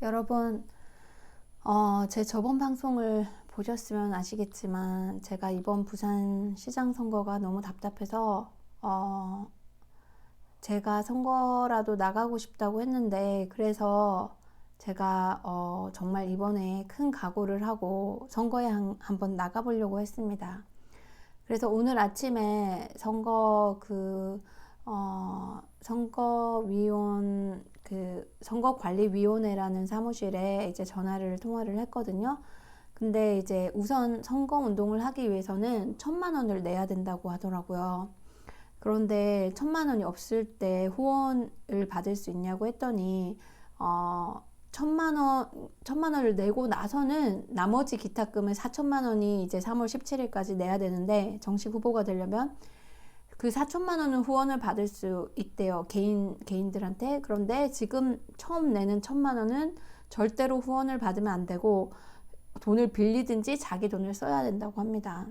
여러분, 제 저번 방송을 보셨으면 아시겠지만 제가 이번 부산 시장 선거가 너무 답답해서 제가 선거라도 나가고 싶다고 했는데, 그래서 제가 정말 이번에 큰 각오를 하고 선거에 한번 나가보려고 했습니다. 그래서 오늘 아침에 선거관리위원회라는 사무실에 이제 통화를 했거든요. 근데 이제 우선 선거 운동을 하기 위해서는 1,000만 원을 내야 된다고 하더라고요. 그런데 1,000만 원이 없을 때 후원을 받을 수 있냐고 했더니 1,000만 원을 내고 나서는 나머지 기타금을 4,000만 원이 이제 3월 17일까지 내야 되는데, 정식 후보가 되려면 그 4,000만 원은 후원을 받을 수 있대요, 개인들한테. 그런데 지금 처음 내는 1,000만 원은 절대로 후원을 받으면 안 되고 돈을 빌리든지 자기 돈을 써야 된다고 합니다.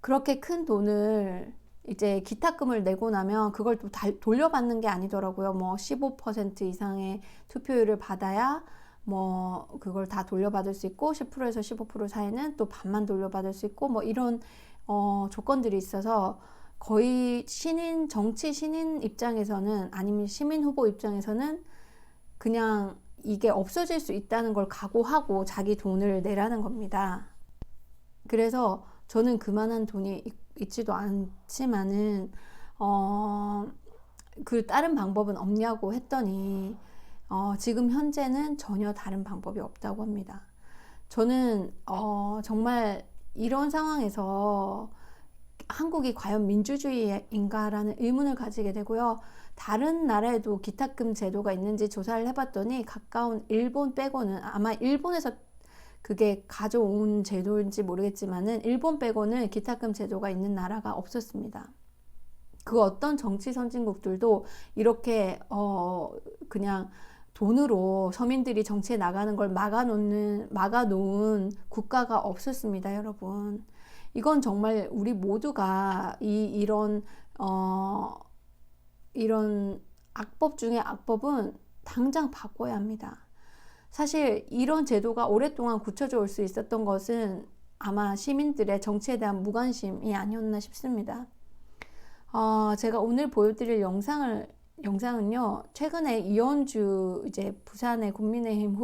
그렇게 큰 돈을 이제 기타금을 내고 나면 그걸 또 돌려받는 게 아니더라고요. 뭐 15% 이상의 투표율을 받아야 뭐 그걸 다 돌려받을 수 있고, 10%에서 15% 사이는 또 반만 돌려받을 수 있고, 뭐 이런 조건들이 있어서 거의 정치 신인 입장에서는, 아니면 시민 후보 입장에서는 그냥 이게 없어질 수 있다는 걸 각오하고 자기 돈을 내라는 겁니다. 그래서 저는 그만한 돈이 있지도 않지만은 그 다른 방법은 없냐고 했더니 지금 현재는 전혀 다른 방법이 없다고 합니다. 저는 정말 이런 상황에서 한국이 과연 민주주의인가라는 의문을 가지게 되고요. 다른 나라에도 기타금 제도가 있는지 조사를 해봤더니 가까운 일본 빼고는, 아마 일본에서 그게 가져온 제도인지 모르겠지만은 일본 빼고는 기타금 제도가 있는 나라가 없었습니다. 그 어떤 정치 선진국들도 이렇게 그냥 돈으로 서민들이 정치에 나가는 걸 막아놓은 국가가 없었습니다, 여러분. 이건 정말 우리 모두가 이런 악법 중에 악법은 당장 바꿔야 합니다. 사실 이런 제도가 오랫동안 굳혀져 올 수 있었던 것은 아마 시민들의 정치에 대한 무관심이 아니었나 싶습니다. 제가 오늘 보여드릴 영상은요, 최근에 이현주, 이제 부산의 국민의힘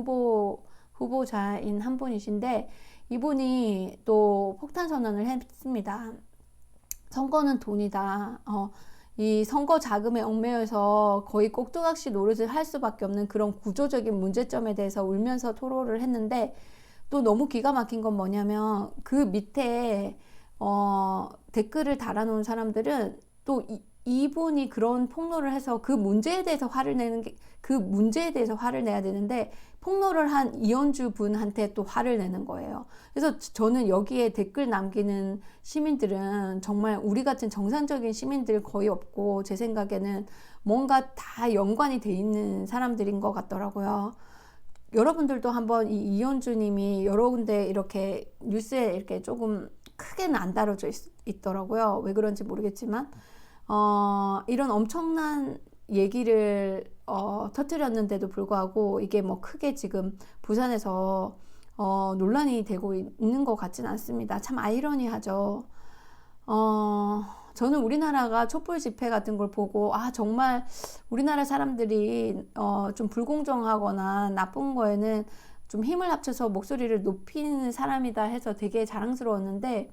후보자인 한 분이신데, 이분이 또 폭탄 선언을 했습니다. 선거는 돈이다. 이 선거 자금에 얽매여서 거의 꼭두각시 노릇을 할 수밖에 없는 그런 구조적인 문제점에 대해서 울면서 토로를 했는데, 또 너무 기가 막힌 건 뭐냐면 그 밑에 댓글을 달아놓은 사람들은 또 이분이 그런 폭로를 해서 그 문제에 대해서 화를 내야 되는데, 폭로를 한 이현주 분한테 또 화를 내는 거예요. 그래서 저는 여기에 댓글 남기는 시민들은 정말 우리 같은 정상적인 시민들 거의 없고, 제 생각에는 뭔가 다 연관이 돼 있는 사람들인 것 같더라고요. 여러분들도 한번 이 이현주님이 여러 군데 이렇게 뉴스에 이렇게 조금 크게는 안 다뤄져 있더라고요. 왜 그런지 모르겠지만 이런 엄청난 얘기를 터뜨렸는데도 불구하고 이게 뭐 크게 지금 부산에서 논란이 되고 있는 것 같진 않습니다. 참 아이러니하죠. 저는 우리나라가 촛불 집회 같은 걸 보고 정말 우리나라 사람들이 좀 불공정하거나 나쁜 거에는 좀 힘을 합쳐서 목소리를 높이는 사람이다 해서 되게 자랑스러웠는데,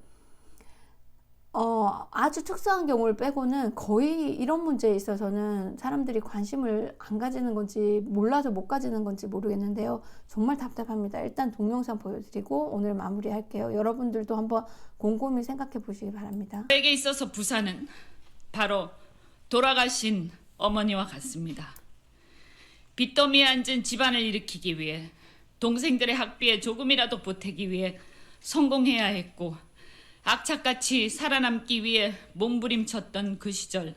아주 특수한 경우를 빼고는 거의 이런 문제에 있어서는 사람들이 관심을 안 가지는 건지 몰라서 못 가지는 건지 모르겠는데요. 정말 답답합니다. 일단 동영상 보여드리고 오늘 마무리할게요. 여러분들도 한번 곰곰이 생각해 보시기 바랍니다. 저에게 있어서 부산은 바로 돌아가신 어머니와 같습니다. 빚더미에 앉은 집안을 일으키기 위해, 동생들의 학비에 조금이라도 보태기 위해 성공해야 했고, 악착같이 살아남기 위해 몸부림쳤던 그 시절,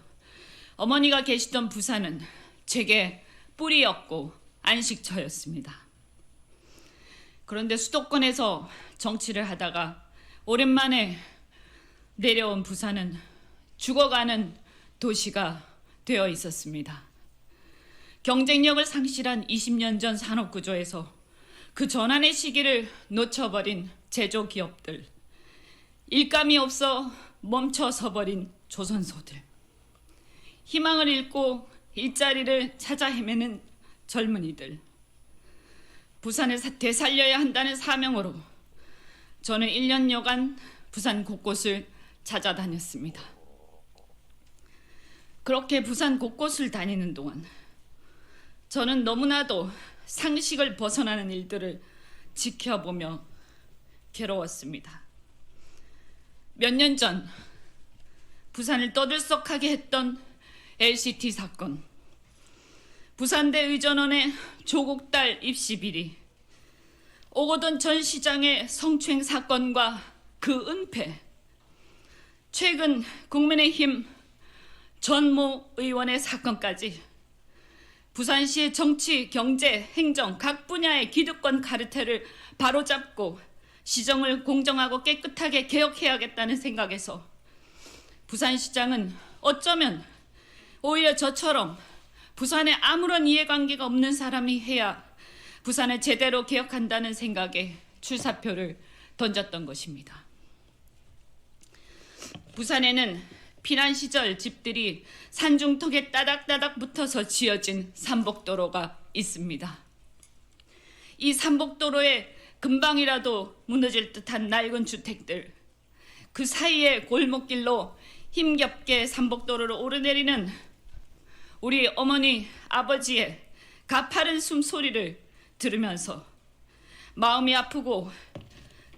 어머니가 계시던 부산은 제게 뿌리였고 안식처였습니다. 그런데 수도권에서 정치를 하다가 오랜만에 내려온 부산은 죽어가는 도시가 되어 있었습니다. 경쟁력을 상실한 20년 전 산업구조에서 그 전환의 시기를 놓쳐버린 제조기업들, 일감이 없어 멈춰서버린 조선소들, 희망을 잃고 일자리를 찾아 헤매는 젊은이들, 부산을 되살려야 한다는 사명으로 저는 1년여간 부산 곳곳을 찾아다녔습니다. 그렇게 부산 곳곳을 다니는 동안 저는 너무나도 상식을 벗어나는 일들을 지켜보며 괴로웠습니다. 몇 년 전 부산을 떠들썩하게 했던 LCT 사건, 부산대 의전원의 조국 딸 입시 비리, 오거돈 전 시장의 성추행 사건과 그 은폐, 최근 국민의힘 전모 의원의 사건까지 부산시의 정치, 경제, 행정 각 분야의 기득권 카르텔을 바로잡고 시정을 공정하고 깨끗하게 개혁해야겠다는 생각에서 부산시장은 어쩌면 오히려 저처럼 부산에 아무런 이해관계가 없는 사람이 해야 부산을 제대로 개혁한다는 생각에 출사표를 던졌던 것입니다. 부산에는 피난 시절 집들이 산중턱에 따닥따닥 붙어서 지어진 삼복도로가 있습니다. 이 삼복도로에 금방이라도 무너질 듯한 낡은 주택들, 그 사이에 골목길로 힘겹게 삼복도로를 오르내리는 우리 어머니, 아버지의 가파른 숨소리를 들으면서 마음이 아프고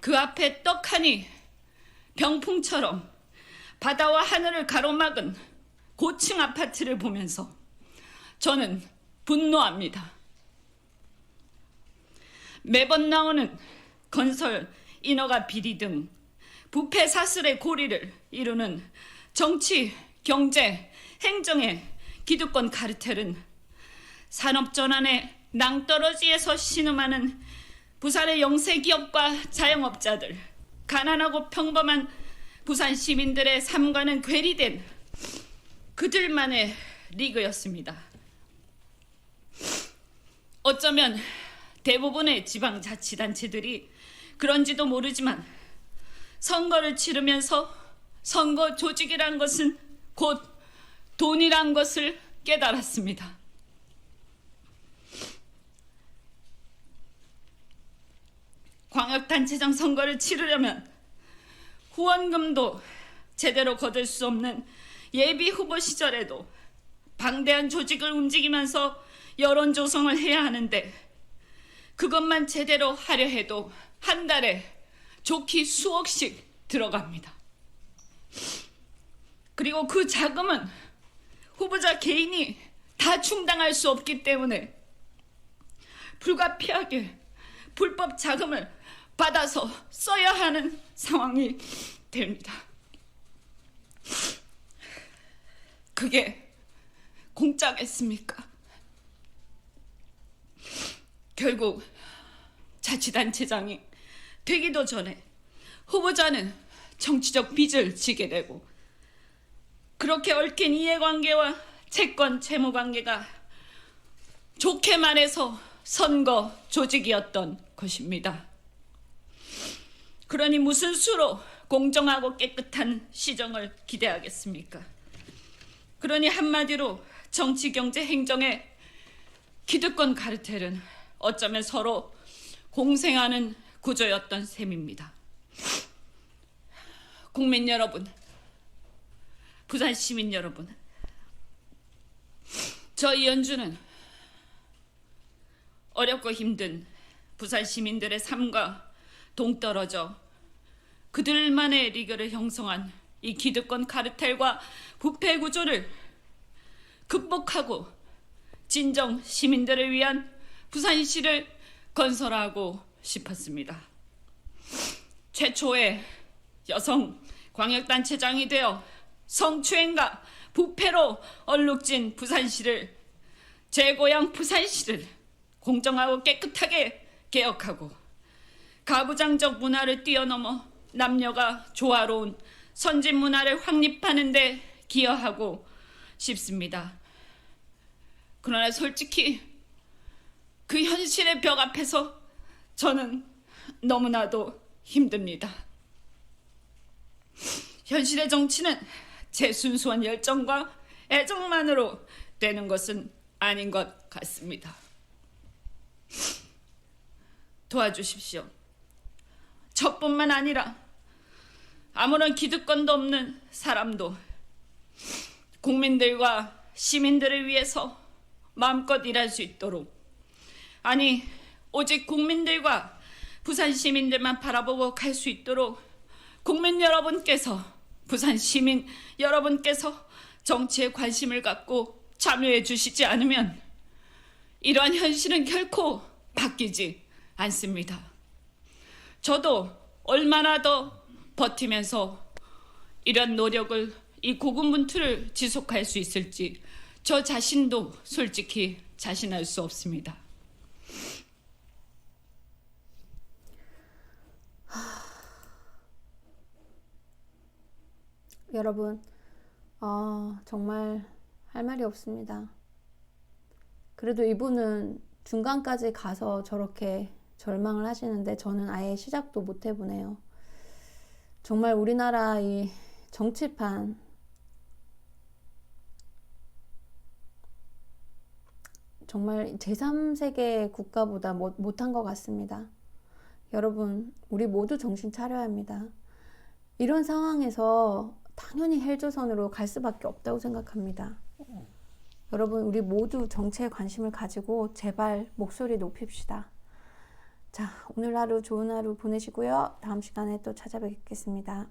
그 앞에 떡하니 병풍처럼 바다와 하늘을 가로막은 고층 아파트를 보면서 저는 분노합니다. 매번 나오는 건설 인허가 비리 등 부패 사슬의 고리를 이루는 정치, 경제, 행정의 기득권 카르텔은 산업 전환의 낭떠러지에서 신음하는 부산의 영세 기업과 자영업자들, 가난하고 평범한 부산 시민들의 삶과는 괴리된 그들만의 리그였습니다. 어쩌면 대부분의 지방자치단체들이 그런지도 모르지만 선거를 치르면서 선거 조직이란 것은 곧 돈이란 것을 깨달았습니다. 광역단체장 선거를 치르려면 후원금도 제대로 거둘 수 없는 예비 후보 시절에도 방대한 조직을 움직이면서 여론 조성을 해야 하는데 그것만 제대로 하려 해도 한 달에 좋게 수억씩 들어갑니다. 그리고 그 자금은 후보자 개인이 다 충당할 수 없기 때문에 불가피하게 불법 자금을 받아서 써야 하는 상황이 됩니다. 그게 공짜겠습니까? 결국 자치단체장이 되기도 전에 후보자는 정치적 빚을 지게 되고 그렇게 얽힌 이해관계와 채권 채무관계가 좋게 말해서 선거 조직이었던 것입니다. 그러니 무슨 수로 공정하고 깨끗한 시정을 기대하겠습니까? 그러니 한마디로 정치, 경제, 행정의 기득권 카르텔은 어쩌면 서로 공생하는 구조였던 셈입니다. 국민 여러분, 부산 시민 여러분, 저 이현주는 어렵고 힘든 부산 시민들의 삶과 동떨어져 그들만의 리그를 형성한 이 기득권 카르텔과 부패 구조를 극복하고 진정 시민들을 위한 부산시를 건설하고 싶었습니다. 최초의 여성 광역단체장이 되어 성추행과 부패로 얼룩진 부산시를, 제 고향 부산시를 공정하고 깨끗하게 개혁하고 가부장적 문화를 뛰어넘어 남녀가 조화로운 선진 문화를 확립하는 데 기여하고 싶습니다. 그러나 솔직히 그 현실의 벽 앞에서 저는 너무나도 힘듭니다. 현실의 정치는 제 순수한 열정과 애정만으로 되는 것은 아닌 것 같습니다. 도와주십시오. 저뿐만 아니라 아무런 기득권도 없는 사람도 국민들과 시민들을 위해서 마음껏 일할 수 있도록, 아니 오직 국민들과 부산 시민들만 바라보고 갈 수 있도록 국민 여러분께서, 부산 시민 여러분께서 정치에 관심을 갖고 참여해 주시지 않으면 이러한 현실은 결코 바뀌지 않습니다. 저도 얼마나 더 버티면서 이런 노력을, 이 고군분투를 지속할 수 있을지 저 자신도 솔직히 자신할 수 없습니다. 여러분, 정말 할 말이 없습니다. 그래도 이분은 중간까지 가서 저렇게 절망을 하시는데 저는 아예 시작도 못 해보네요. 정말 우리나라 이 정치판, 정말 제3세계 국가보다 못한 것 같습니다. 여러분, 우리 모두 정신 차려야 합니다. 이런 상황에서 당연히 헬조선으로 갈 수밖에 없다고 생각합니다. 여러분, 우리 모두 정치에 관심을 가지고 제발 목소리 높입시다. 자, 오늘 하루 좋은 하루 보내시고요. 다음 시간에 또 찾아뵙겠습니다.